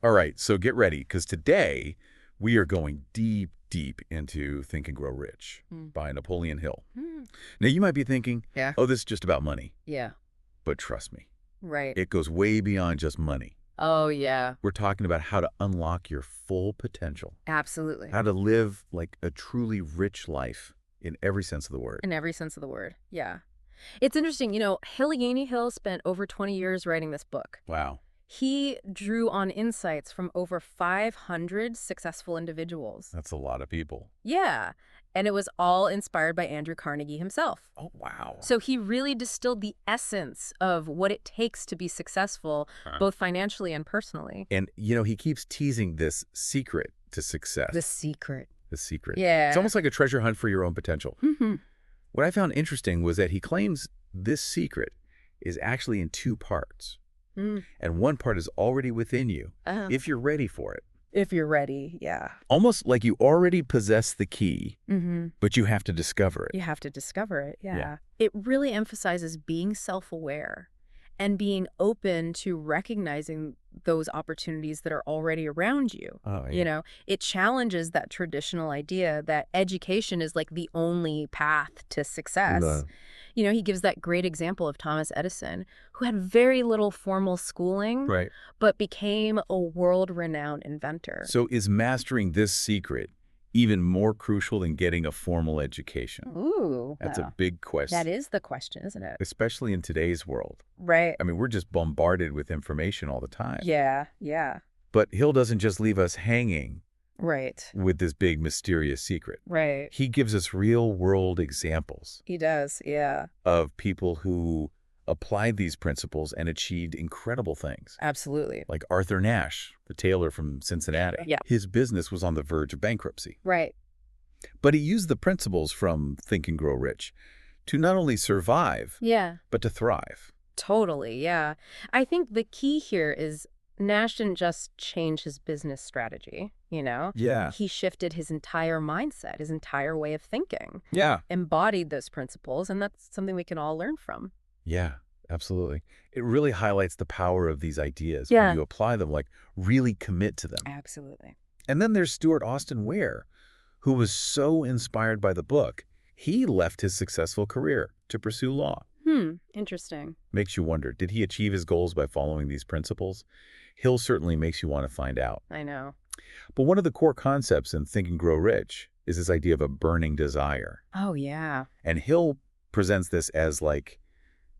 All right, so get ready, because today we are going deep, deep into Think and Grow Rich Mm. by Napoleon Hill. Mm. Now, you might be thinking, Yeah. oh, this is just about money. Yeah. But trust me, Right. it goes way beyond just money. Oh, yeah. We're talking about how to unlock your full potential, Absolutely. how to live like a truly rich life in every sense of the word. In every sense of the word. Yeah. It's interesting. Hill spent over 20 years writing this book. Wow. He drew on insights from over 500 successful individuals. That's a lot of people. Yeah. And it was all inspired by Andrew Carnegie himself. Oh, wow. So he really distilled the essence of what it takes to be successful, both financially and personally. And, he keeps teasing this secret to success. The secret. The secret. Yeah. It's almost like a treasure hunt for your own potential. Mm-hmm. What I found interesting was that he claims this secret is actually in two parts. Mm. And one part is already within you, if you're ready for it. If you're ready, yeah. Almost like you already possess the key, but you have to discover it. You have to discover it, yeah. Yeah. It really emphasizes being self-aware and being open to recognizing those opportunities that are already around you. Oh, yeah. It challenges that traditional idea that education is like the only path to success. No. He gives that great example of Thomas Edison, who had very little formal schooling, Right. but became a world-renowned inventor. So is mastering this secret even more crucial than getting a formal education? Ooh. That's a big question. That is the question, isn't it? Especially in today's world. Right. I mean, we're just bombarded with information all the time. Yeah, yeah. But Hill doesn't just leave us hanging Right. with this big mysterious secret. Right. He gives us real-world examples He does, yeah. of people who applied these principles and achieved incredible things. Absolutely. Like Arthur Nash, the tailor from Cincinnati. Yeah. His business was on the verge of bankruptcy. Right. But he used the principles from Think and Grow Rich to not only survive, Yeah. but to thrive. Totally, yeah. I think the key here is Nash didn't just change his business strategy, Yeah. He shifted his entire mindset, his entire way of thinking, Yeah. embodied those principles, and that's something we can all learn from. Yeah, absolutely. It really highlights the power of these ideas Yeah. when you apply them, like really commit to them. Absolutely. And then there's Stuart Austin Ware, who was so inspired by the book, he left his successful career to pursue law. Interesting. Makes you wonder, did he achieve his goals by following these principles? Hill certainly makes you want to find out. I know. But one of the core concepts in Think and Grow Rich is this idea of a burning desire. Oh, yeah. And Hill presents this as like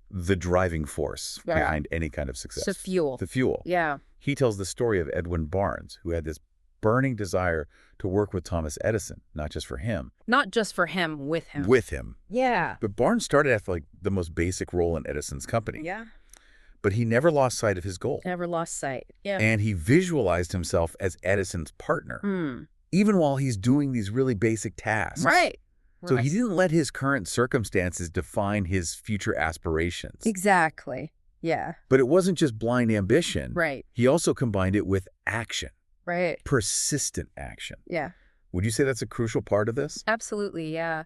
the driving force Yeah. behind any kind of success. The fuel. The fuel. Yeah. He tells the story of Edwin Barnes, who had this burning desire to work with Thomas Edison, not just for him. Not just for him, with him. With him. Yeah. But Barnes started at like the most basic role in Edison's company. Yeah. But he never lost sight of his goal. Never lost sight. Yeah. And he visualized himself as Edison's partner, even while he's doing these really basic tasks. Right. So Right. he didn't let his current circumstances define his future aspirations. Exactly. Yeah. But it wasn't just blind ambition. Right. He also combined it with action, Right. persistent action. Yeah. Would you say that's a crucial part of this? Absolutely, yeah.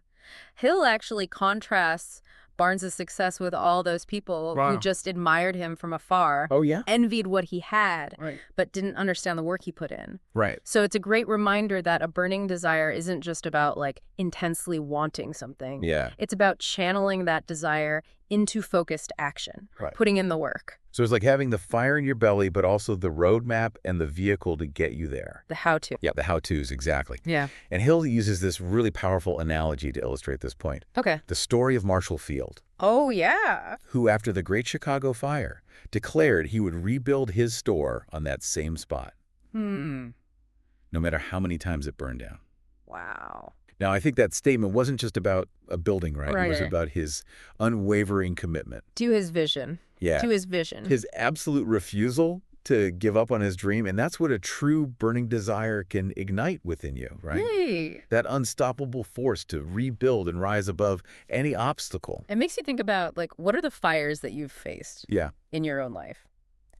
Hill actually contrasts Barnes's success with all those people Wow. who just admired him from afar, Oh, yeah? envied what he had, Right. but didn't understand the work he put in. Right. So it's a great reminder that a burning desire isn't just about intensely wanting something. Yeah. It's about channeling that desire into focused action, Right. putting in the work, So it's like having the fire in your belly, but also the roadmap and the vehicle to get you there. the how-to. Yeah, the how-tos, exactly. Yeah. And Hill uses this really powerful analogy to illustrate this point. Okay. The story of Marshall Field, Oh, yeah. who after the Great Chicago Fire declared he would rebuild his store on that same spot, no matter how many times it burned down. Wow. Now, I think that statement wasn't just about a building, right? It was Right. about his unwavering commitment. To his vision. Yeah. To his vision. His absolute refusal to give up on his dream. And that's what a true burning desire can ignite within you, right? Hey. That unstoppable force to rebuild and rise above any obstacle. It makes you think about, what are the fires that you've faced Yeah. in your own life?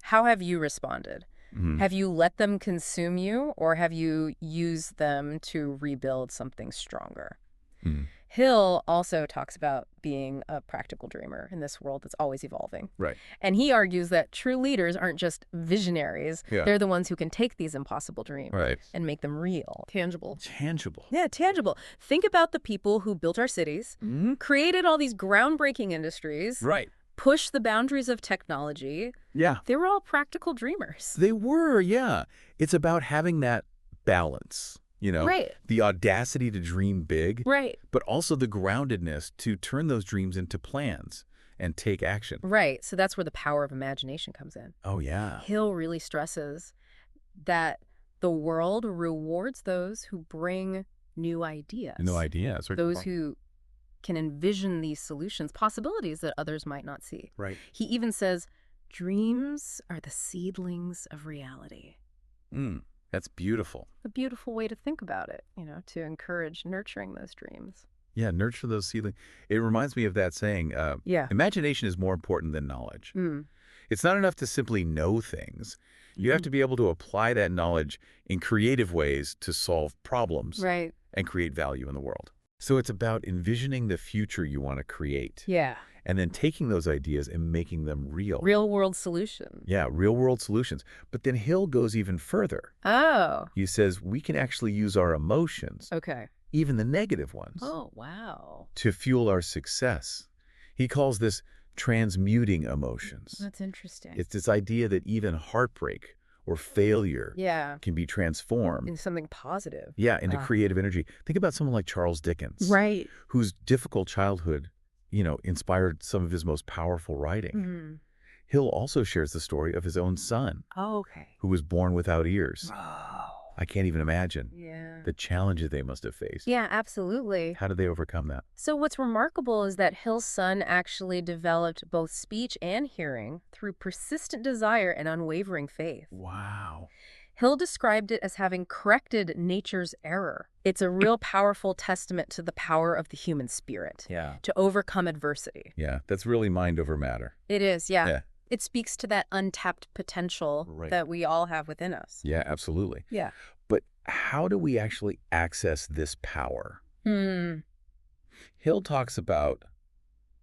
How have you responded? Have you let them consume you, or have you used them to rebuild something stronger? Hill also talks about being a practical dreamer in this world that's always evolving. Right. And he argues that true leaders aren't just visionaries. Yeah. They're the ones who can take these impossible dreams Right. and make them real, tangible. Tangible. Yeah, tangible. Think about the people who built our cities, created all these groundbreaking industries, Right. pushed the boundaries of technology. Yeah. They were all practical dreamers. They were, yeah. It's about having that balance, Right. the audacity to dream big, Right. but also the groundedness to turn those dreams into plans and take action. Right. So that's where the power of imagination comes in. Oh, yeah. Hill really stresses that the world rewards those who bring new ideas. No idea. That's Those who can envision these solutions, possibilities that others might not see. Right. He even says, dreams are the seedlings of reality. That's beautiful. A beautiful way to think about it, to encourage nurturing those dreams. Yeah, nurture those seedlings. It reminds me of that saying, Yeah. imagination is more important than knowledge. It's not enough to simply know things. You have to be able to apply that knowledge in creative ways to solve problems Right. and create value in the world. So it's about envisioning the future you want to create. Yeah. And then taking those ideas and making them real. Real world solutions. Yeah, real world solutions. But then Hill goes even further. Oh. He says we can actually use our emotions, Okay. even the negative ones, Oh, wow. to fuel our success. He calls this transmuting emotions. That's interesting. It's this idea that even heartbreak or failure Yeah. can be transformed. In something positive. Yeah, into creative energy. Think about someone like Charles Dickens. Right. Whose difficult childhood, inspired some of his most powerful writing. Hill also shares the story of his own son, Oh, okay. who was born without ears. Oh. I can't even imagine Yeah. the challenges they must have faced. Yeah, absolutely. How did they overcome that? So what's remarkable is that Hill's son actually developed both speech and hearing through persistent desire and unwavering faith. Wow. Hill described it as having corrected nature's error. It's a real powerful testament to the power of the human spirit Yeah. to overcome adversity. Yeah, that's really mind over matter. It is, yeah. Yeah. It speaks to that untapped potential Right. that we all have within us. Yeah, absolutely. Yeah. But how do we actually access this power? Hill talks about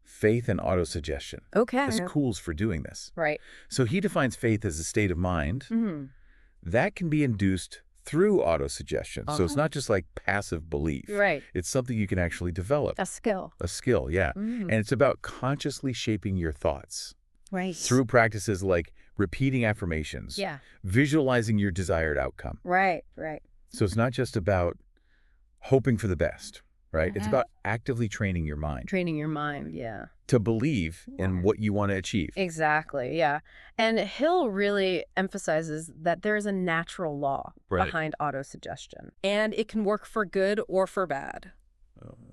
faith and autosuggestion Okay. as tools for doing this. Right. So he defines faith as a state of mind that can be induced through autosuggestion. So it's not just like passive belief. Right. It's something you can actually develop. A skill. A skill, yeah. And it's about consciously shaping your thoughts Right. through practices like repeating affirmations, Yeah. visualizing your desired outcome. Right. Right. So it's not just about hoping for the best, right? It's about actively training your mind Training your mind. Yeah. to believe in what you want to achieve. Exactly. Yeah. And Hill really emphasizes that there is a natural law Right. behind autosuggestion, and it can work for good or for bad,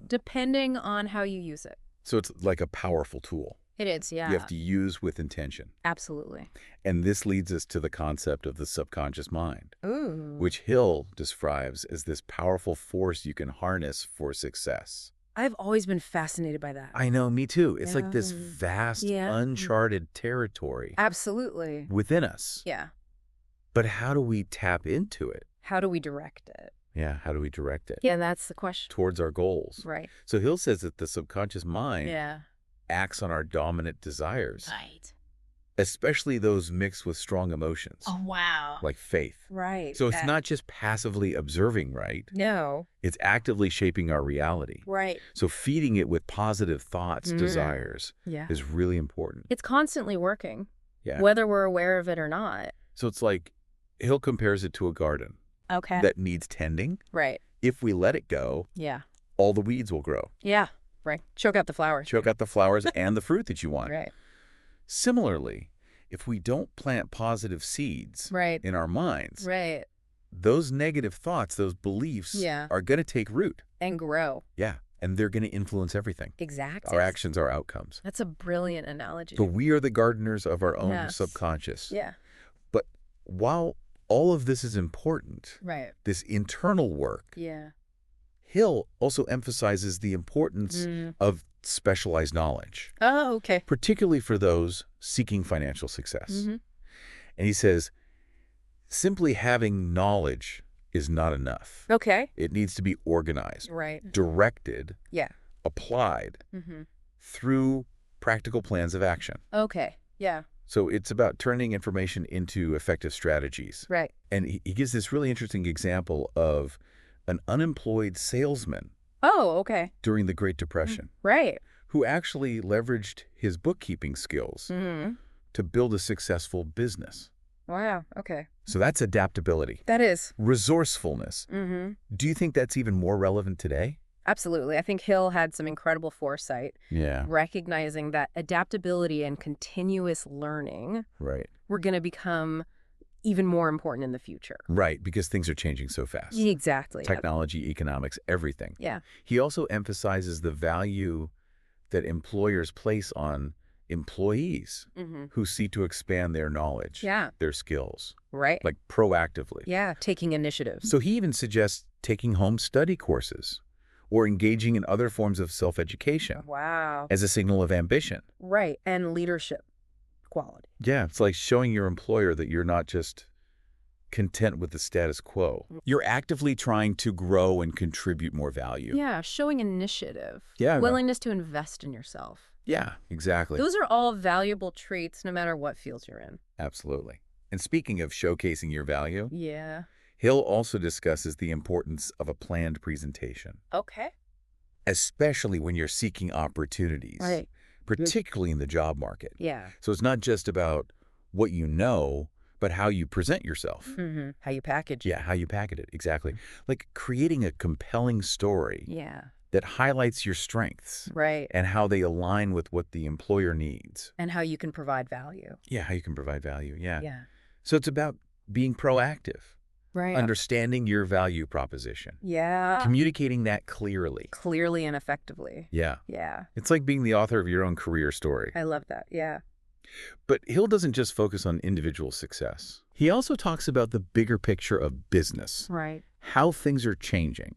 depending on how you use it. So it's like a powerful tool It is. Yeah. you have to use with intention. Absolutely. And this leads us to the concept of the subconscious mind, Ooh. which Hill describes as this powerful force you can harness for success. I've always been fascinated by that. I know, me too. It's like this Yeah. vast, Yeah. uncharted territory Absolutely. within us. Yeah. But how do we tap into it? How do we direct it? Yeah, how do we direct it? Yeah, that's the question. Towards our goals. Right. So Hill says that the subconscious mind Yeah. acts on our dominant desires, Right. especially those mixed with strong emotions, Oh, wow. like faith. Right. So it's not just passively observing, right? No. It's actively shaping our reality. Right. So feeding it with positive thoughts, desires, Yeah. is really important. It's constantly working, Yeah. whether we're aware of it or not. So it's like Hill compares it to a garden Okay. that needs tending. Right. If we let it go, Yeah. all the weeds will grow. Yeah. Right. Choke out the flowers. Choke out the flowers and the fruit that you want. Right. Similarly, if we don't plant positive seeds Right. in our minds, Right. those negative thoughts, those beliefs Yeah. are going to take root. And grow. Yeah. And they're going to influence everything. Exactly. Our actions, our outcomes. That's a brilliant analogy. So we are the gardeners of our own Yes. subconscious. Yeah. But while all of this is important, Right. this internal work, Yeah. Hill also emphasizes the importance of specialized knowledge, Oh, okay. particularly for those seeking financial success. And he says, simply having knowledge is not enough. Okay. It needs to be organized, Right. directed, Yeah. applied through practical plans of action. Okay. Yeah. So it's about turning information into effective strategies. Right. And he gives this really interesting example of an unemployed salesman Oh, okay. during the Great Depression Right. who actually leveraged his bookkeeping skills to build a successful business. Wow. Okay. So that's adaptability. That is. Resourcefulness. Do you think that's even more relevant today? Absolutely. I think Hill had some incredible foresight, Yeah. recognizing that adaptability and continuous learning Right. were going to become even more important in the future. Right, because things are changing so fast. Exactly. Technology, economics, everything. Yeah. He also emphasizes the value that employers place on employees who seek to expand their knowledge, their skills, Right. like proactively. Yeah. Taking initiative. So he even suggests taking home study courses or engaging in other forms of self-education Wow. as a signal of ambition. Right. And leadership quality. Yeah, it's like showing your employer that you're not just content with the status quo. You're actively trying to grow and contribute more value. Yeah. Showing initiative. Yeah. Willingness to invest in yourself. Yeah, exactly. Those are all valuable traits no matter what field you're in. Absolutely. And speaking of showcasing your value, Yeah. Hill also discusses the importance of a planned presentation, Okay. especially when you're seeking opportunities, Right. particularly in the job market. Yeah. So it's not just about what you know, but how you present yourself. How you package. Yeah, how you package it, exactly. Like creating a compelling story Yeah. that highlights your strengths Right. and how they align with what the employer needs. And how you can provide value. Yeah, how you can provide value, yeah. Yeah. So it's about being proactive, Right. understanding your value proposition, Yeah. communicating that clearly. Clearly and effectively. Yeah. Yeah. It's like being the author of your own career story. I love that. Yeah. But Hill doesn't just focus on individual success. He also talks about the bigger picture of business, Right. how things are changing,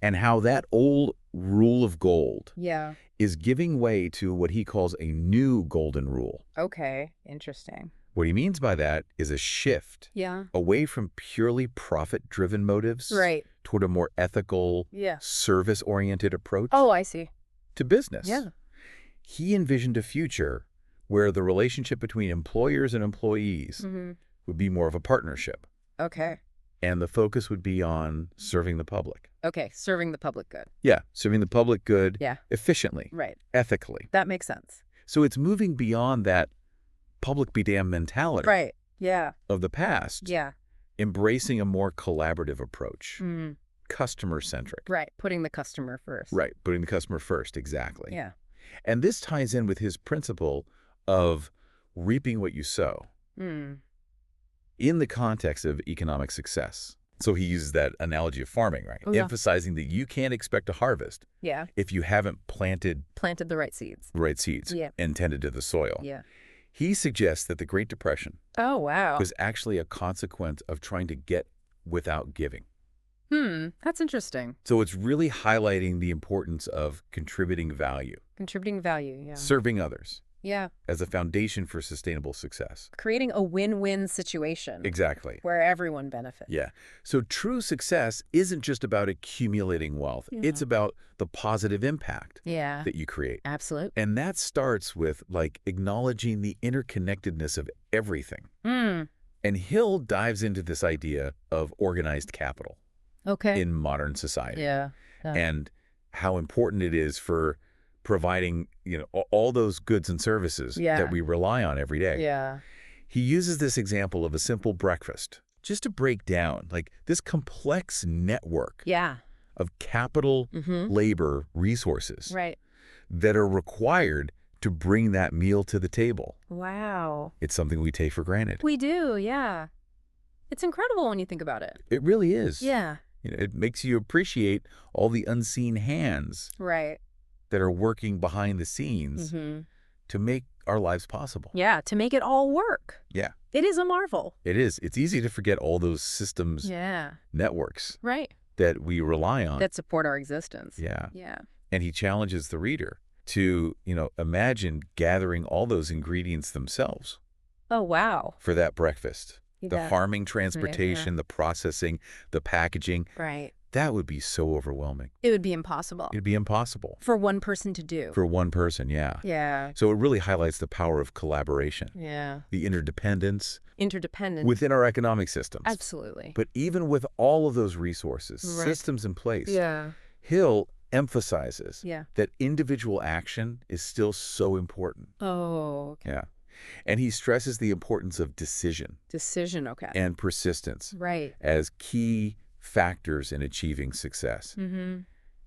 and how that old rule of gold Yeah. is giving way to what he calls a new golden rule. Okay. Interesting. What he means by that is a shift Yeah. away from purely profit-driven motives Right. toward a more ethical, Yeah. service-oriented approach Oh, I see. to business. Yeah. He envisioned a future where the relationship between employers and employees would be more of a partnership, Okay. and the focus would be on serving the public. Okay. Serving the public good. Yeah, serving the public good Yeah. efficiently, Right. ethically. That makes sense. So it's moving beyond that public be damned mentality Right. Yeah. of the past, Yeah. embracing a more collaborative approach, Mm. customer-centric. Right. Putting the customer first. Right, putting the customer first, exactly. Yeah. And this ties in with his principle of reaping what you sow Mm. in the context of economic success. So he uses that analogy of farming, right? Oh, yeah. Emphasizing that you can't expect a harvest Yeah. if you haven't planted Planted the right seeds. the right seeds Yeah. and tended to the soil. Yeah. He suggests that the Great Depression Oh, wow. was actually a consequence of trying to get without giving. That's interesting. So it's really highlighting the importance of contributing value, Contributing value. Yeah. serving others Yeah. as a foundation for sustainable success. Creating a win-win situation. Exactly. Where everyone benefits. Yeah. So true success isn't just about accumulating wealth. Yeah. It's about the positive impact Yeah. that you create. Absolutely. And that starts with like acknowledging the interconnectedness of everything. And Hill dives into this idea of organized capital Okay. in modern society. Yeah. And how important it is for providing, all those goods and services that we rely on every day. Yeah. He uses this example of a simple breakfast just to break down like this complex network Yeah. of capital, labor, resources Right. that are required to bring that meal to the table. Wow. It's something we take for granted. We do. Yeah. It's incredible when you think about it. It really is. Yeah. It makes you appreciate all the unseen hands Right. that are working behind the scenes to make our lives possible. Yeah. To make it all work. Yeah, It is a marvel. it is. It's easy to forget all those systems, Yeah. networks Right. that we rely on. That support our existence. Yeah. Yeah. And he challenges the reader to, imagine gathering all those ingredients themselves Oh, wow. for that breakfast. The Yeah. farming, transportation, the processing, the packaging. Right. That would be so overwhelming. It would be impossible. It'd be impossible. For one person to do. For one person, yeah. Yeah. So it really highlights the power of collaboration. Yeah. The interdependence. Interdependent. Within our economic systems. Absolutely. But even with all of those resources, Right. systems in place, Yeah. Hill emphasizes Yeah. that individual action is still so important. Oh, okay. Yeah. And he stresses the importance of decision Decision, okay. and persistence Right. as key factors in achieving success. Mm-hmm.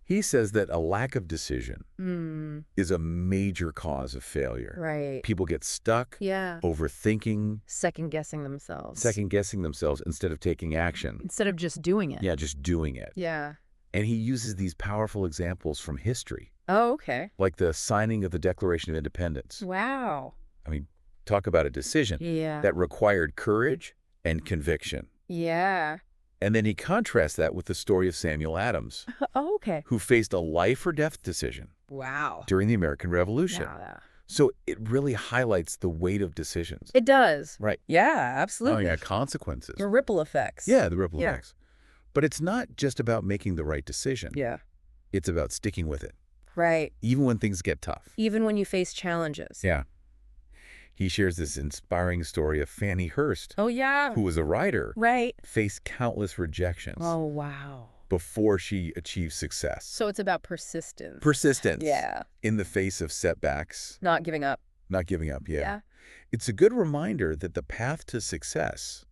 He says that a lack of decision Mm. is a major cause of failure. Right. People get stuck, Yeah. overthinking, Second-guessing themselves. second-guessing themselves instead of taking action. Instead of just doing it. Yeah, just doing it. Yeah. And he uses these powerful examples from history, Oh, okay. like the signing of the Declaration of Independence. Wow. I mean, talk about a decision Yeah. that required courage and conviction. Yeah. And then he contrasts that with the story of Samuel Adams, Oh, okay. who faced a life or death decision Wow. during the American Revolution. Yeah. So it really highlights the weight of decisions. It does. Right. Yeah, Oh, absolutely. yeah, consequences. The ripple effects. Yeah, the ripple Yeah. effects. But it's not just about making the right decision. Yeah. It's about sticking with it, Right. even when things get tough. Even when you face challenges. Yeah. He shares this inspiring story of Fannie Hurst, Oh, yeah. who was a writer, Right. faced countless rejections Oh, wow. before she achieved success. So it's about persistence. Persistence Yeah. in the face of setbacks, Not giving up. not giving up, yeah. Yeah. It's a good reminder that the path to success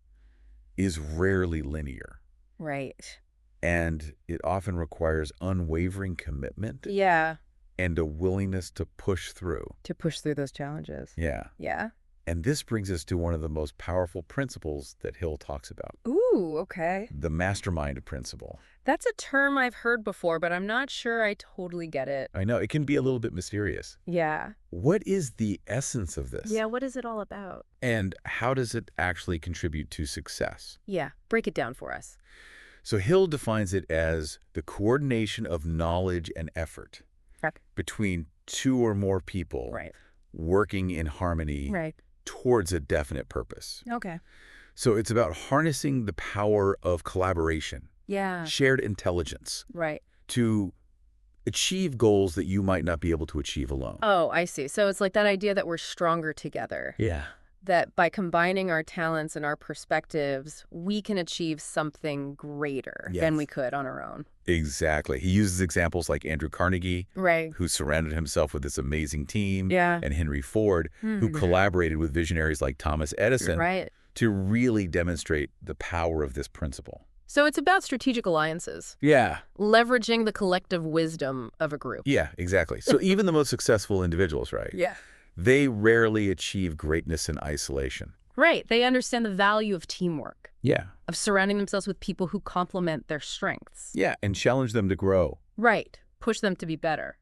is rarely linear, Right. and it often requires unwavering commitment Yeah. and a willingness to push through. To push through those challenges. Yeah. Yeah. And this brings us to one of the most powerful principles that Hill talks about, Ooh, okay. the mastermind principle. That's a term I've heard before, but I'm not sure I totally get it. I know, it can be a little bit mysterious. Yeah. What is the essence of this? Yeah, what is it all about? And how does it actually contribute to success? Yeah, break it down for us. So Hill defines it as the coordination of knowledge and effort Okay. between two or more people Right. working in harmony Right. towards a definite purpose. Okay. So it's about harnessing the power of collaboration, Yeah. shared intelligence, Right. to achieve goals that you might not be able to achieve alone. Oh, I see. So it's like that idea that we're stronger together. Yeah. That by combining our talents and our perspectives, we can achieve something greater than Yes. we could on our own. Exactly. He uses examples like Andrew Carnegie, Right. who surrounded himself with this amazing team, Yeah. and Henry Ford, who collaborated with visionaries like Thomas Edison Right. to really demonstrate the power of this principle. So it's about strategic alliances, Yeah. leveraging the collective wisdom of a group. Yeah, exactly. So even the most successful individuals, right? Yeah. They rarely achieve greatness in isolation. Right. They understand the value of teamwork, Yeah. of surrounding themselves with people who complement their strengths. Yeah, and challenge them to grow. Right. Push them to be better.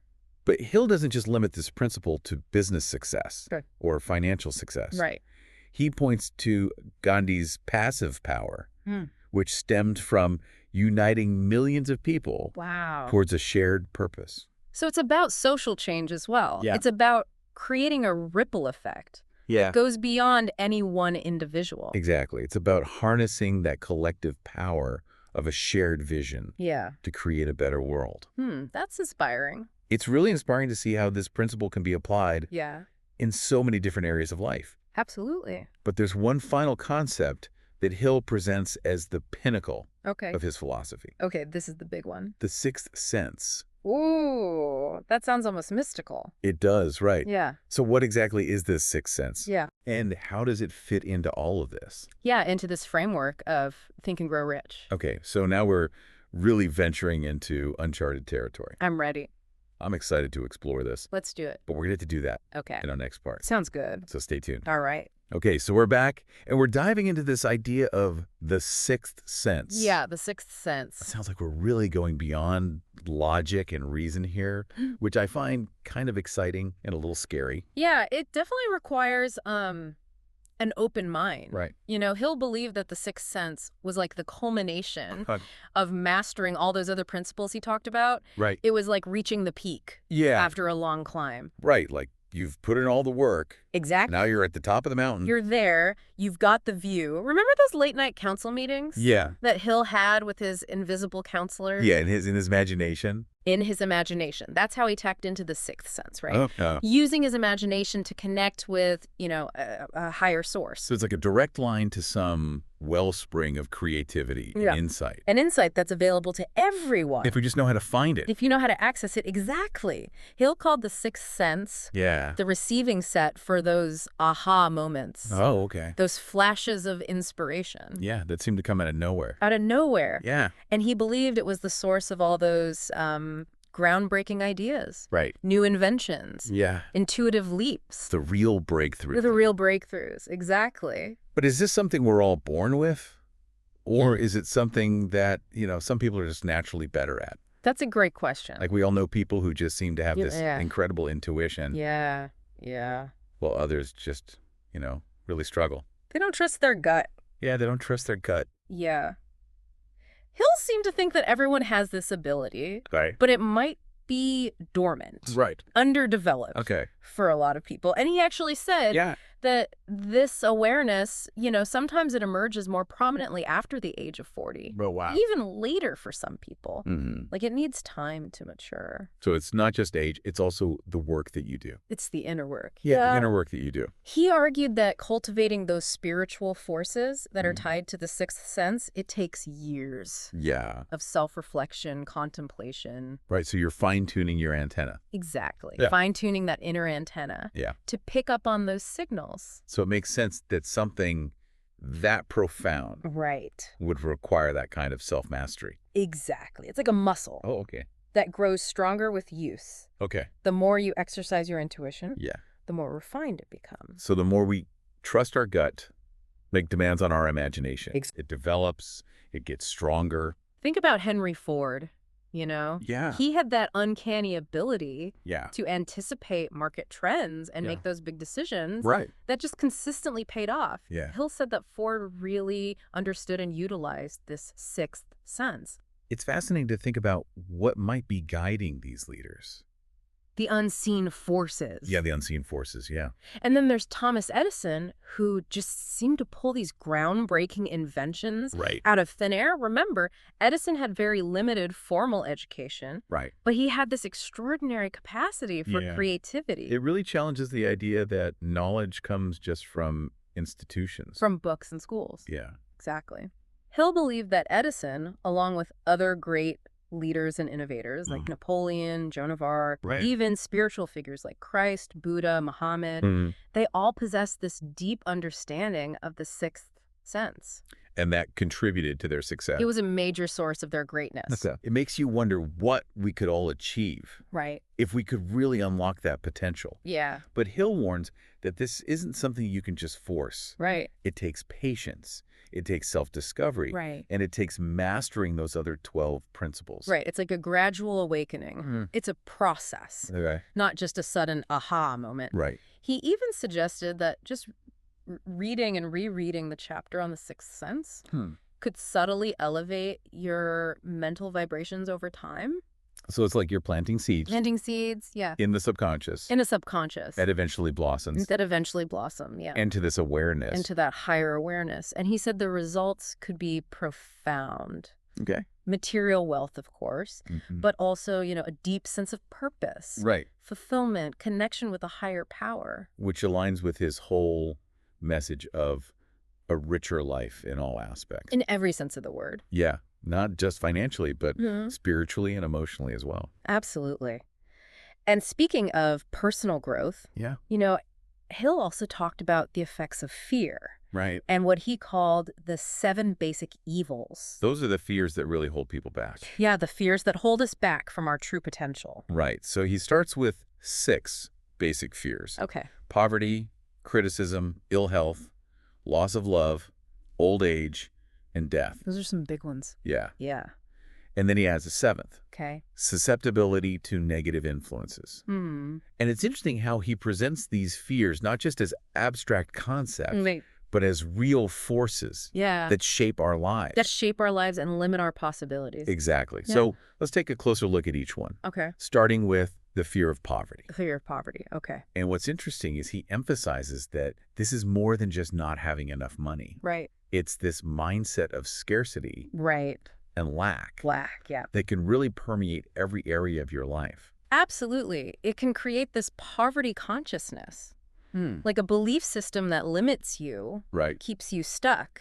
But Hill doesn't just limit this principle to business success Okay. or financial success. Right. He points to Gandhi's passive power, Hmm. which stemmed from uniting millions of people Wow. towards a shared purpose. So it's about social change as well. Yeah. It's about creating a ripple effect. Yeah. It goes beyond any one individual. Exactly. It's about harnessing that collective power of a shared vision Yeah. to create a better world. That's inspiring. It's really inspiring to see how this principle can be applied Yeah. in so many different areas of life. Absolutely. But there's one final concept that Hill presents as the pinnacle Okay. of his philosophy, Okay, this is the big one. the sixth sense. Ooh, that sounds almost mystical. It does, right? Yeah. So what exactly is this sixth sense? Yeah. And how does it fit into all of this? Yeah, into this framework of Think and Grow Rich. Okay, so now we're really venturing into uncharted territory. I'm ready. I'm excited to explore this, Let's do it. but we're going to do that Okay. in our next part. Sounds good. So stay tuned. All right. Okay, so we're back, and we're diving into this idea of the sixth sense. Yeah, the sixth It sense. sounds like we're really going beyond logic and reason here, which I find kind of exciting and a little scary. Yeah, it definitely requires an open mind. Right. You know, Hill believed that the sixth sense was like the culmination of mastering all those other principles he talked about. Right. It was like reaching the peak Yeah. after a long climb. Right, like You've put in all the work. Exactly. Now you're at the top of the mountain. You're there. You've got the view. Remember those late-night council meetings? Yeah. That Hill had with his invisible counselor? Yeah, in his imagination. In his imagination. That's how he tapped into the sixth sense, right? Oh. Using his imagination to connect with, a higher source. So it's like a direct line to some wellspring of creativity and insight. An insight that's available to everyone. If we just know how to find it. If you know how to access it, exactly. Hill called the sixth sense the receiving set for those aha moments. Oh, okay. Those flashes of inspiration. Yeah, that seemed to come out of nowhere. Out of nowhere. Yeah. And he believed it was the source of all those groundbreaking ideas. Right. New inventions. Yeah. Intuitive leaps. The real breakthrough. The real breakthroughs. Exactly. But is this something we're all born with? Or is it something that, some people are just naturally better at? That's a great question. Like we all know people who just seem to have this incredible intuition. Yeah. While others just, really struggle. They don't trust their gut. Yeah, they don't trust their gut. Yeah. Hill seemed to think that everyone has this ability, Right. but it might be dormant. Right. Underdeveloped. Okay. For a lot of people. And he actually said that this awareness, sometimes it emerges more prominently after the age of 40. Oh, wow. Even later for some people. Mm-hmm. Like it needs time to mature. So it's not just age, it's also the work that you do. It's the inner work. Yeah, the inner work that you do. He argued that cultivating those spiritual forces that are tied to the sixth sense, it takes years. Yeah. Of self-reflection, contemplation. Right, so you're fine-tuning your antenna. Exactly. Yeah. Fine-tuning that inner antenna. Yeah. To pick up on those signals. So it makes sense that something that profound would require that kind of self-mastery. Exactly. It's like a muscle. Oh, okay. That grows stronger with use. Okay. The more you exercise your intuition, yeah, the more refined it becomes. So the more we trust our gut, make demands on our imagination. It develops, it gets stronger. Think about Henry Ford. Yeah. He had that uncanny ability Yeah. to anticipate market trends and make those big decisions Right. that just consistently paid off. Yeah. Hill said that Ford really understood and utilized this sixth sense. It's fascinating to think about what might be guiding these leaders. The unseen forces. Yeah, the unseen forces, yeah. And then there's Thomas Edison, who just seemed to pull these groundbreaking inventions out of thin air. Remember, Edison had very limited formal education. Right. But he had this extraordinary capacity for creativity. It really challenges the idea that knowledge comes just from institutions. From books and schools. Yeah. Exactly. Hill believed that Edison, along with other great leaders and innovators like Napoleon, Joan of Arc, even spiritual figures like Christ, Buddha, Muhammad, they all possessed this deep understanding of the sixth sense. And that contributed to their success. It was a major source of their greatness. It makes you wonder what we could all achieve if we could really unlock that potential. Yeah. But Hill warns that this isn't something you can just force. It takes patience. It takes self-discovery. And it takes mastering those other 12 principles. It's like a gradual awakening. It's a process, not just a sudden aha moment. He even suggested that just reading and rereading the chapter on the sixth sense could subtly elevate your mental vibrations over time. So it's like you're planting seeds. Planting seeds, yeah. In the subconscious. In a subconscious. That eventually blossoms. That eventually blossom, yeah. Into this awareness. Into that higher awareness. And he said the results could be profound. Okay. Material wealth, of course, but also, a deep sense of purpose. Fulfillment, connection with a higher power. Which aligns with his whole message of a richer life in all aspects. In every sense of the word. Yeah. Not just financially, but spiritually and emotionally as well. Absolutely. And speaking of personal growth, Hill also talked about the effects of fear. And what he called the 7 basic evils. Those are the fears that really hold people back. Yeah, the fears that hold us back from our true potential. So he starts with 6 basic fears. Okay. Poverty, criticism, ill health, loss of love, old age, and death. Those are some big ones. Yeah. Yeah. And then he adds a 7th. Okay. Susceptibility to negative influences. And it's interesting how he presents these fears not just as abstract concepts, but as real forces that shape our lives. That shape our lives and limit our possibilities. Exactly. So let's take a closer look at each one. Okay. Starting with The fear of poverty. The fear of poverty, okay. And what's interesting is he emphasizes that this is more than just not having enough money. Right. It's this mindset of scarcity. Right. And lack. Lack, yeah. That can really permeate every area of your life. Absolutely. It can create this poverty consciousness. Like a belief system that limits you, right, keeps you stuck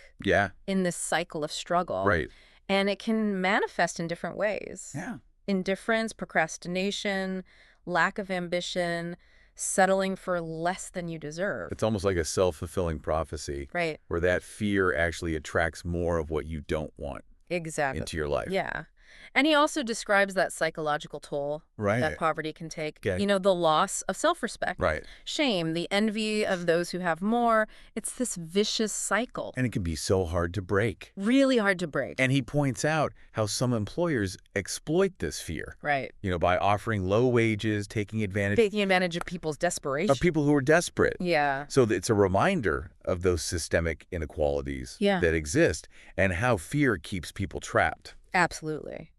in this cycle of struggle. Right. And it can manifest in different ways. Yeah. Indifference, procrastination, lack of ambition, settling for less than you deserve. It's almost like a self-fulfilling prophecy. Right. Where that fear actually attracts more of what you don't want. Exactly. Into your life. Yeah. And he also describes that psychological toll that poverty can take. Okay. You know, the loss of self-respect. Right. Shame, the envy of those who have more. It's this vicious cycle. And it can be so hard to break. Really hard to break. And he points out how some employers exploit this fear. Right. You know, by offering low wages, taking advantage of people's desperation. Of people who are desperate. Yeah. So it's a reminder of those systemic inequalities that exist and how fear keeps people trapped. Absolutely.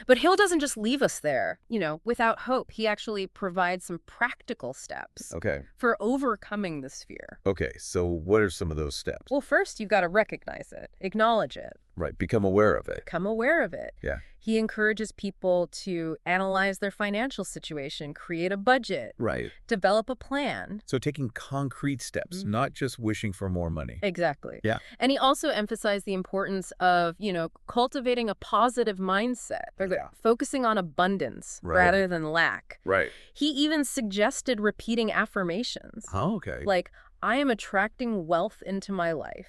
But Hill doesn't just leave us there, you know, without hope. He actually provides some practical steps for overcoming this fear. Okay, so what are some of those steps? Well, first, you've got to recognize it, acknowledge it. Right, become aware of it. Become aware of it. Yeah. He encourages people to analyze their financial situation, create a budget. Right. Develop a plan. So taking concrete steps, not just wishing for more money. Exactly. Yeah. And he also emphasized the importance of, you know, cultivating a positive mindset. Focusing on abundance rather than lack. Right. He even suggested repeating affirmations. Oh, okay. Like, I am attracting wealth into my life.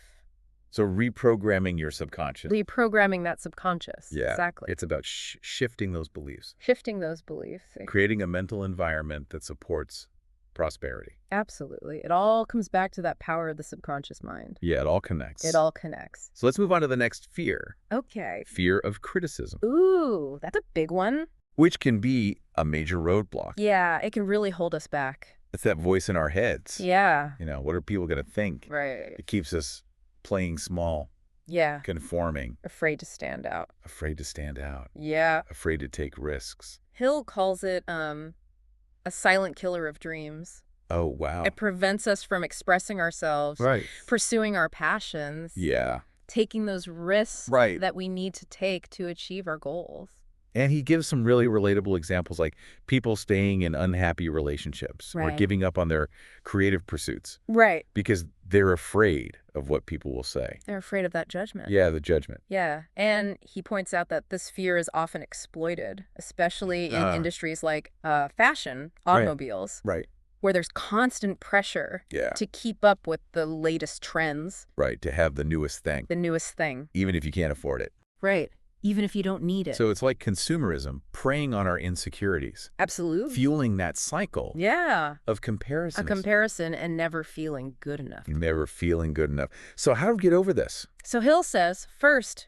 So reprogramming your subconscious. Reprogramming that subconscious. Yeah. Exactly. It's about shifting those beliefs. Shifting those beliefs. Creating a mental environment that supports prosperity. Absolutely. It all comes back to that power of the subconscious mind. Yeah, it all connects. It all connects. So let's move on to the next fear. Okay. Fear of criticism. Ooh, that's a big one. Which can be a major roadblock. Yeah, it can really hold us back. It's that voice in our heads. Yeah. You know, what are people going to think? Right. It keeps us playing small. Yeah. Conforming. Afraid to stand out. Afraid to stand out. Yeah. Afraid to take risks. Hill calls it a silent killer of dreams. Oh, wow. It prevents us from expressing ourselves. Right. Pursuing our passions. Yeah. Taking those risks that we need to take to achieve our goals. And he gives some really relatable examples, like people staying in unhappy relationships or giving up on their creative pursuits. Right. Because they're afraid of what people will say. They're afraid of that judgment. Yeah, the judgment. Yeah. And he points out that this fear is often exploited, especially in industries like fashion, automobiles. Right. Where there's constant pressure to keep up with the latest trends. Right, to have the newest thing. The newest thing. Even if you can't afford it. Right. Even if you don't need it. So it's like consumerism, preying on our insecurities. Absolutely. Fueling that cycle. Yeah. Of comparison. A comparison and never feeling good enough. Never feeling good enough. So how do we get over this? So Hill says, first,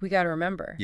we got to remember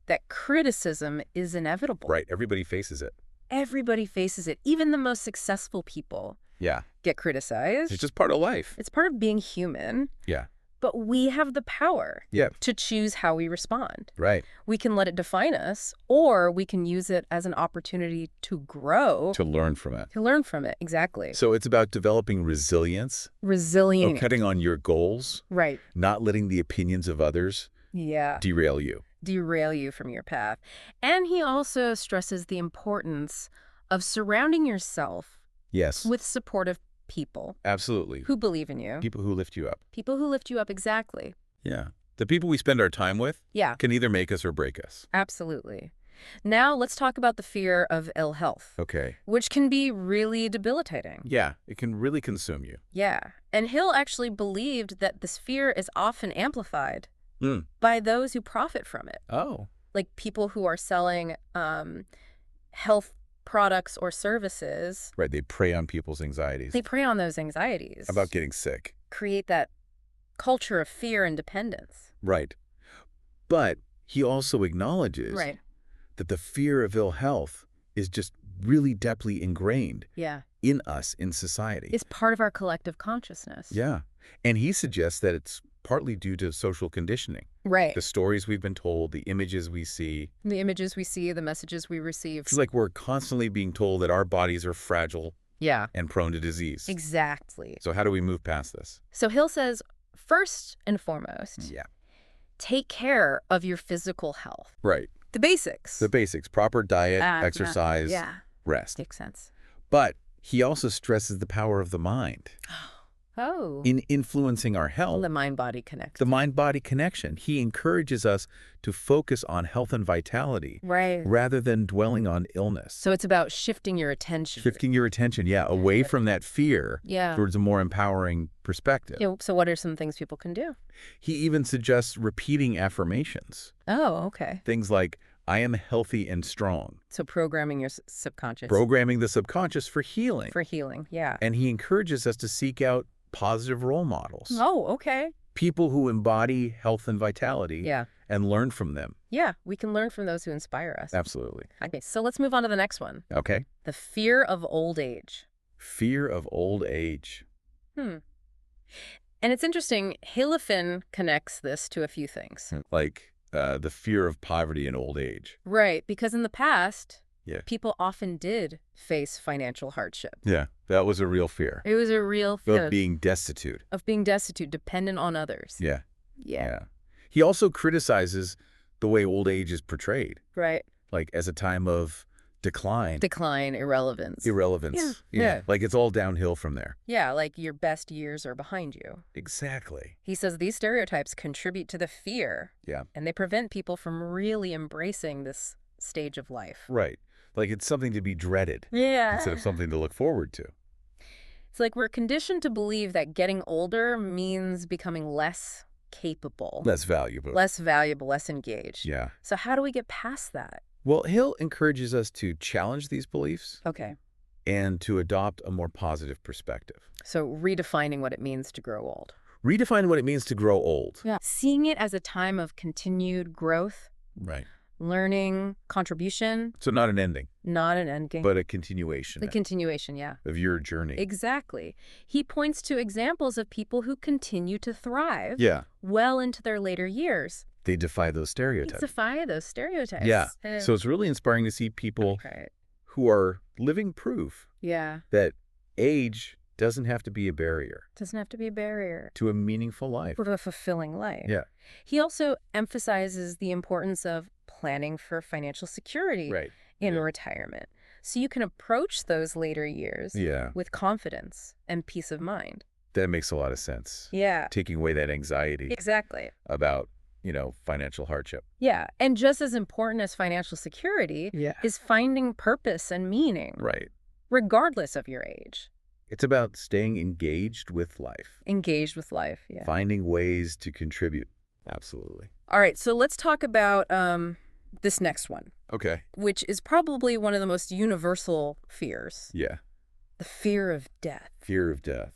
that criticism is inevitable. Right. Everybody faces it. Everybody faces it. Even the most successful people get criticized. It's just part of life. It's part of being human. Yeah. But we have the power to choose how we respond. Right. We can let it define us, or we can use it as an opportunity to grow. To learn from it. To learn from it, exactly. So it's about developing resilience. Resilient. Cutting on your goals. Right. Not letting the opinions of others derail you. Derail you from your path. And he also stresses the importance of surrounding yourself with supportive people. Absolutely. Who believe in you. People who lift you up. People who lift you up, exactly. Yeah. The people we spend our time with can either make us or break us. Absolutely. Now let's talk about the fear of ill health. Okay. Which can be really debilitating. Yeah, it can really consume you. Yeah. And Hill actually believed that this fear is often amplified by those who profit from it. Oh. Like people who are selling health products or services. Right, they prey on people's anxieties. They prey on those anxieties. About getting sick. Create that culture of fear and dependence. Right. But he also acknowledges that the fear of ill health is just really deeply ingrained in us, in society. It's part of our collective consciousness. Yeah. And he suggests that it's partly due to social conditioning. Right. The stories we've been told, the images we see. The images we see, the messages we receive. It's like we're constantly being told that our bodies are fragile and prone to disease. Exactly. So how do we move past this? So Hill says, first and foremost, take care of your physical health. Right. The basics. The basics. Proper diet, exercise, rest. Makes sense. But he also stresses the power of the mind. In influencing our health. The mind-body connection. The mind-body connection. He encourages us to focus on health and vitality rather than dwelling on illness. So it's about shifting your attention. Shifting your attention, away from that fear towards a more empowering perspective. So what are some things people can do? He even suggests repeating affirmations. Oh, okay. Things like, I am healthy and strong. So programming your subconscious. Programming the subconscious for healing. For healing, yeah. And he encourages us to seek out positive role models. Oh, okay. People who embody health and vitality and learn from them. Yeah, we can learn from those who inspire us. Absolutely. Okay, so let's move on to the next one. Okay. The fear of old age. Fear of old age. And it's interesting, Halifin connects this to a few things. Like the fear of poverty in old age. Right, because in the past, people often did face financial hardship. Yeah, that was a real fear. It was a real fear. Of being destitute. Of being destitute, dependent on others. Yeah. He also criticizes the way old age is portrayed. Right. Like as a time of decline. Decline, irrelevance. Irrelevance. Yeah. Like it's all downhill from there. Yeah, like your best years are behind you. Exactly. He says these stereotypes contribute to the fear. Yeah. And they prevent people from really embracing this stage of life. Right. Like it's something to be dreaded. Yeah. Instead of something to look forward to. It's like we're conditioned to believe that getting older means becoming less capable. Less valuable. Less valuable, less engaged. Yeah. So how do we get past that? Well, Hill encourages us to challenge these beliefs. Okay. And to adopt a more positive perspective. So redefining what it means to grow old. Redefine what it means to grow old. Yeah. Seeing it as a time of continued growth. Right. Learning, contribution. So not an ending. Not an ending. But a continuation. A continuation, yeah. Of your journey. Exactly. He points to examples of people who continue to thrive. Yeah. Well into their later years. They defy those stereotypes. They defy those stereotypes. Yeah. So it's really inspiring to see people who are living proof that age doesn't have to be a barrier. Doesn't have to be a barrier. To a meaningful life. To a fulfilling life. Yeah. He also emphasizes the importance of planning for financial security in retirement. So you can approach those later years with confidence and peace of mind. That makes a lot of sense. Yeah. Taking away that anxiety. Exactly. About, financial hardship. Yeah. And just as important as financial security is finding purpose and meaning. Right. Regardless of your age. It's about staying engaged with life. Engaged with life, yeah. Finding ways to contribute. Absolutely. All right, so let's talk about this next one. Okay. Which is probably one of the most universal fears. Yeah. The fear of death. Fear of death.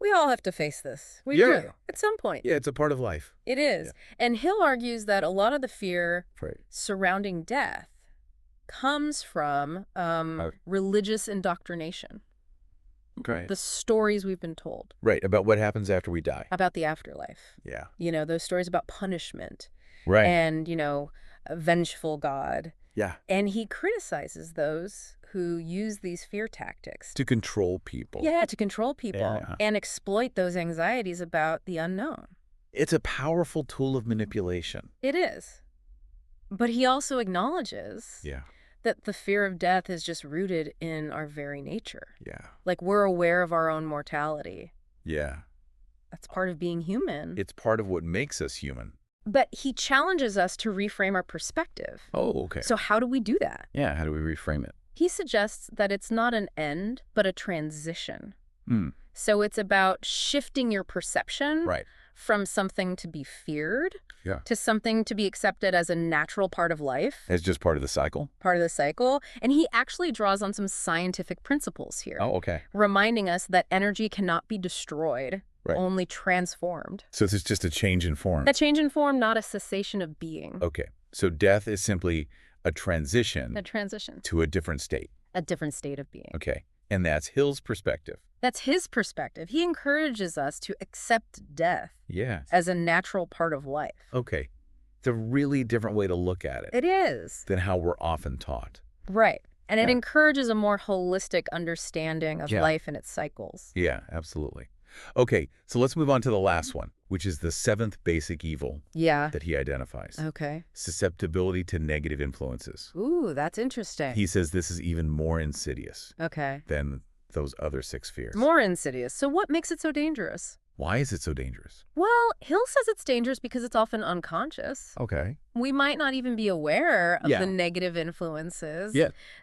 We all have to face this. We do. At some point. Yeah, it's a part of life. It is. Yeah. And Hill argues that a lot of the fear surrounding death comes from religious indoctrination. Okay. The stories we've been told. Right, about what happens after we die. About the afterlife. Yeah. Those stories about punishment. Right. And, a vengeful God. Yeah. And he criticizes those who use these fear tactics. To control people. Yeah, to control people and exploit those anxieties about the unknown. It's a powerful tool of manipulation. It is. But he also acknowledges that the fear of death is just rooted in our very nature. Yeah. Like we're aware of our own mortality. Yeah. That's part of being human. It's part of what makes us human. But he challenges us to reframe our perspective. Oh, okay. So how do we do that? Yeah, how do we reframe it? He suggests that it's not an end, but a transition. So it's about shifting your perception from something to be feared to something to be accepted as a natural part of life. As just part of the cycle? Part of the cycle. And he actually draws on some scientific principles here. Oh, okay. Reminding us that energy cannot be destroyed, only transformed. So it's just a change in form. A change in form, not a cessation of being. Okay. So death is simply a transition. A transition. To a different state. A different state of being. Okay. And that's Hill's perspective. That's his perspective. He encourages us to accept death as a natural part of life. Okay. It's a really different way to look at it. It is. Than how we're often taught. Right. And it encourages a more holistic understanding of life and its cycles. Yeah, absolutely. Okay, so let's move on to the last one, which is the seventh basic evil that he identifies. Okay. Susceptibility to negative influences. Ooh, that's interesting. He says this is even more insidious than those other 6 fears. More insidious. So what makes it so dangerous? Why is it so dangerous? Well, Hill says it's dangerous because it's often unconscious. Okay. We might not even be aware of the negative influences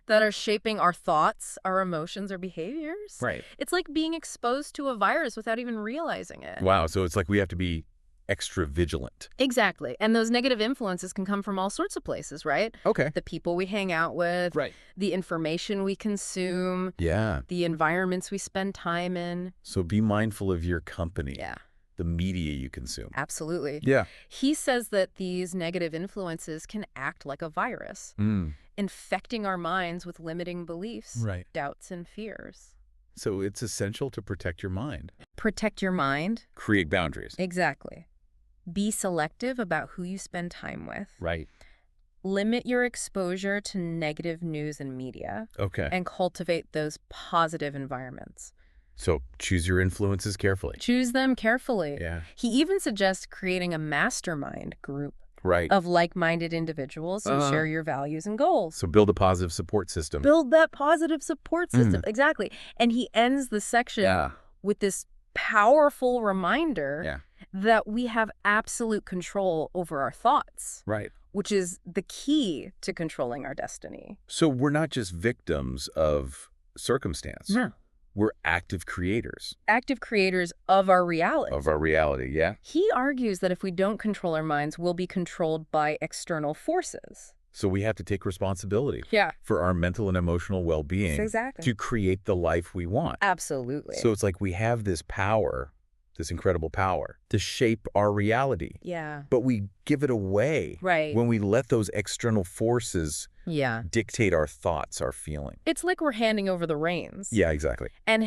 that are shaping our thoughts, our emotions, or behaviors. Right. It's like being exposed to a virus without even realizing it. Wow, so it's like we have to be extra vigilant. Exactly. And those negative influences can come from all sorts of places, right? Okay. The people we hang out with. Right. The information we consume. Yeah. The environments we spend time in. So be mindful of your company. Yeah. The media you consume. Absolutely. Yeah. He says that these negative influences can act like a virus, infecting our minds with limiting beliefs, doubts, and fears. So it's essential to protect your mind. Protect your mind. Create boundaries. Exactly. Be selective about who you spend time with. Right. Limit your exposure to negative news and media. Okay. And cultivate those positive environments. So choose your influences carefully. Choose them carefully. Yeah. He even suggests creating a mastermind group Right. of like-minded individuals who share your values and goals. So build a positive support system. Build that positive support system. Exactly. And he ends the section with this powerful reminder that we have absolute control over our thoughts. Right. Which is the key to controlling our destiny. So we're not just victims of circumstance. No. We're active creators. Active creators of our reality. Of our reality, yeah. He argues that if we don't control our minds, we'll be controlled by external forces. So we have to take responsibility for our mental and emotional well-being to create the life we want. Absolutely. So it's like we have this power, this incredible power, to shape our reality. Yeah. But we give it away when we let those external forces dictate our thoughts, our feelings. It's like we're handing over the reins. Yeah, exactly. And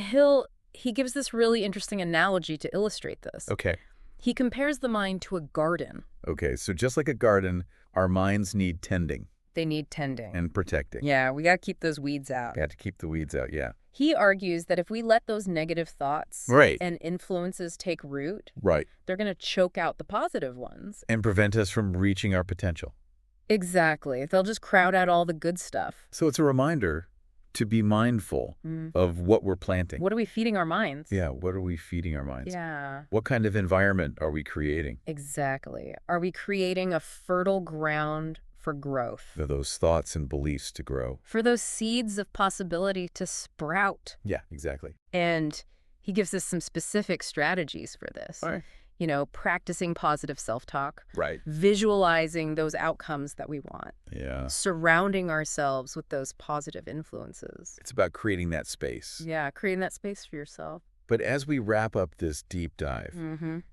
he gives this really interesting analogy to illustrate this. Okay. He compares the mind to a garden. Okay, so just like a garden, our minds need tending. They need tending. And protecting. Yeah, we got to keep those weeds out. We have to keep the weeds out, yeah. He argues that if we let those negative thoughts and influences take root, they're going to choke out the positive ones. And prevent us from reaching our potential. Exactly. They'll just crowd out all the good stuff. So it's a reminder to be mindful of what we're planting. What are we feeding our minds? Yeah, what are we feeding our minds? Yeah. What kind of environment are we creating? Exactly. Are we creating a fertile ground for growth? For those thoughts and beliefs to grow. For those seeds of possibility to sprout. Yeah, exactly. And he gives us some specific strategies for this. All right. You know, practicing positive self-talk. Right. Visualizing those outcomes that we want. Yeah. Surrounding ourselves with those positive influences. It's about creating that space. Yeah, creating that space for yourself. But as we wrap up this deep dive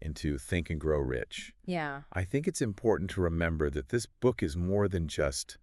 into Think and Grow Rich, I think it's important to remember that this book is more than just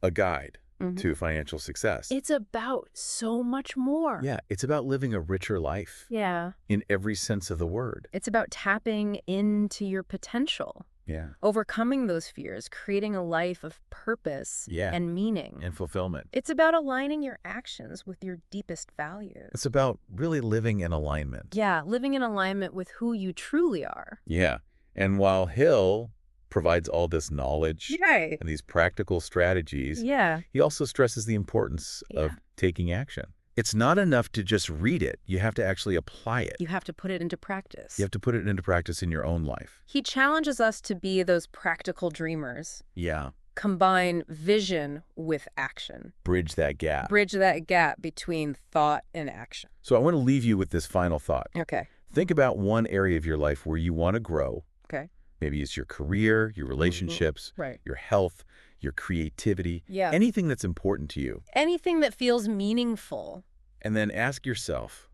a guide to financial success. It's about so much more. Yeah, it's about living a richer life. Yeah. In every sense of the word. It's about tapping into your potential. Yeah. Overcoming those fears, creating a life of purpose and meaning. And fulfillment. It's about aligning your actions with your deepest values. It's about really living in alignment. Yeah, living in alignment with who you truly are. Yeah. And while Hill provides all this knowledge and these practical strategies, he also stresses the importance of taking action. It's not enough to just read it. You have to actually apply it. You have to put it into practice. You have to put it into practice in your own life. He challenges us to be those practical dreamers. Yeah. Combine vision with action. Bridge that gap. Bridge that gap between thought and action. So I want to leave you with this final thought. Okay. Think about one area of your life where you want to grow. Okay. Maybe it's your career, your relationships, your health, your creativity, anything that's important to you. Anything that feels meaningful. And then ask yourself,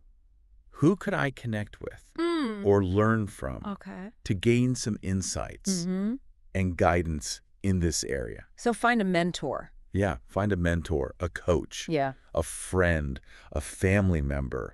who could I connect with or learn from to gain some insights and guidance in this area? So find a mentor. Yeah, find a mentor, a coach, a friend, a family member,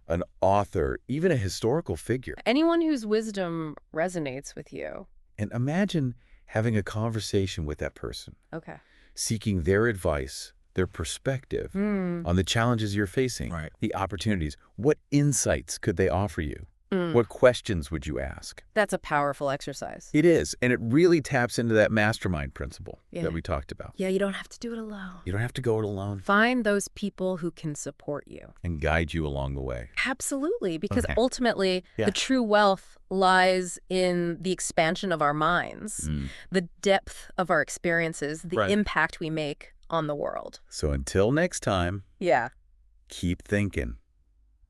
an author, even a historical figure. Anyone whose wisdom resonates with you. And imagine having a conversation with that person. Okay. Seeking their advice, their perspective on the challenges you're facing, the opportunities. What insights could they offer you? What questions would you ask? That's a powerful exercise. It is, and it really taps into that mastermind principle that we talked about. Yeah, you don't have to do it alone. You don't have to go it alone. Find those people who can support you. And guide you along the way. Absolutely, because ultimately, the true wealth lies in the expansion of our minds, the depth of our experiences, the impact we make on the world. So until next time, keep thinking,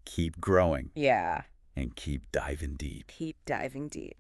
keep growing. And keep diving deep. Keep diving deep.